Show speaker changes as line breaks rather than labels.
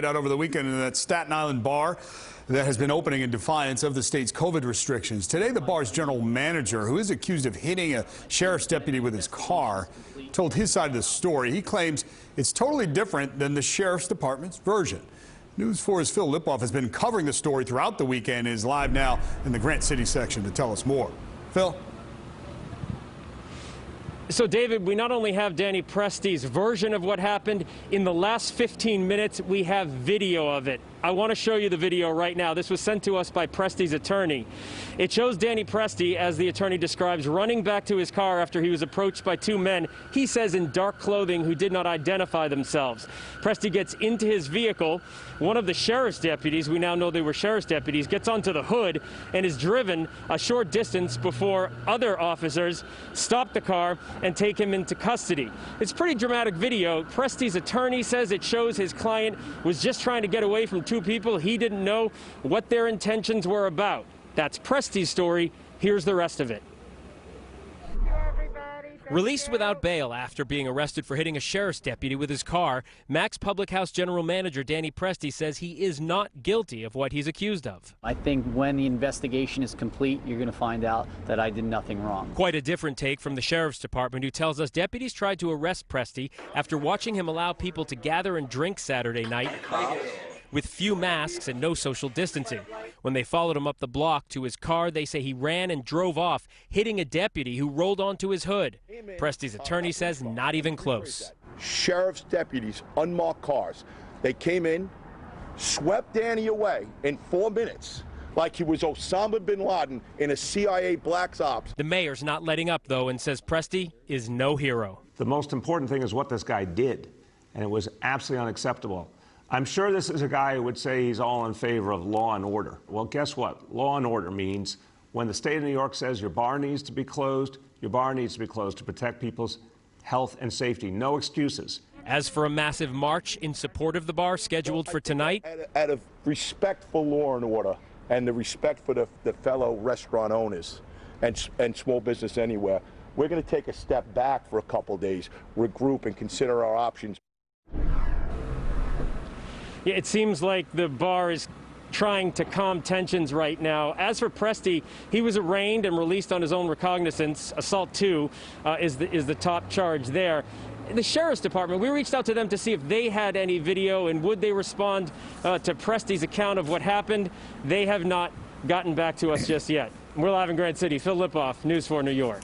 Out over the weekend in that Staten Island bar that has been opening in defiance of the state's COVID restrictions. Today, the bar's general manager, who is accused of hitting a sheriff's deputy with his car, told his side of the story. He claims it's totally different than the sheriff's department's version. News 4's Phil Lipof has been covering the story throughout the weekend and is live now in the Grant City section to tell us more. Phil?
So, David, we not only have Danny Presti's version of what happened, in the last 15 minutes, we have video of it. I want to show you the video right now. This was sent to us by Presti's attorney. It shows Danny Presti, as the attorney describes, running back to his car after he was approached by two men, he says in dark clothing, who did not identify themselves. Presti gets into his vehicle. One of the sheriff's deputies, we now know they were sheriff's deputies, gets onto the hood and is driven a short distance before other officers stop the car and take him into custody. It's pretty dramatic video. Presti's attorney says it shows his client was just trying to get away from two people. He didn't know what their intentions were about. That's Presti's story. Here's the rest of it. Released without bail after being arrested for hitting a sheriff's deputy with his car, Max Public House General Manager Danny Presti says he is not guilty of what he's accused of.
I think when the investigation is complete, you're going to find out that I did nothing wrong.
Quite a different take from the sheriff's department, who tells us deputies tried to arrest Presti after watching him allow people to gather and drink Saturday night with few masks and no social distancing. When they followed him up the block to his car, they say he ran and drove off, hitting a deputy who rolled onto his hood. Presti's attorney says not even close.
Sheriff's deputies, unmarked cars, they came in, swept Danny away in 4 minutes like he was Osama bin Laden in a CIA Black Ops.
The mayor's not letting up, though, and says Presti is no hero.
The most important thing is what this guy did, and it was absolutely unacceptable. I'm sure this is a guy who would say he's all in favor of law and order. Well, guess what? Law and order means when the state of New York says your bar needs to be closed, your bar needs to be closed to protect people's health and safety. No excuses.
As for a massive march in support of the bar scheduled for tonight,
out of respect for law and order and the respect for the fellow restaurant owners and small business anywhere, we're going to take a step back for a couple days, regroup, and consider our options.
Yeah, it seems like the bar is trying to calm tensions right now. As for Presti, he was arraigned and released on his own recognizance. Assault 2 is the top charge there. The sheriff's department, we reached out to them to see if they had any video and would they respond to Presti's account of what happened. They have not gotten back to us just yet. We're live in Grant City. Phil Lipof, News 4 New York.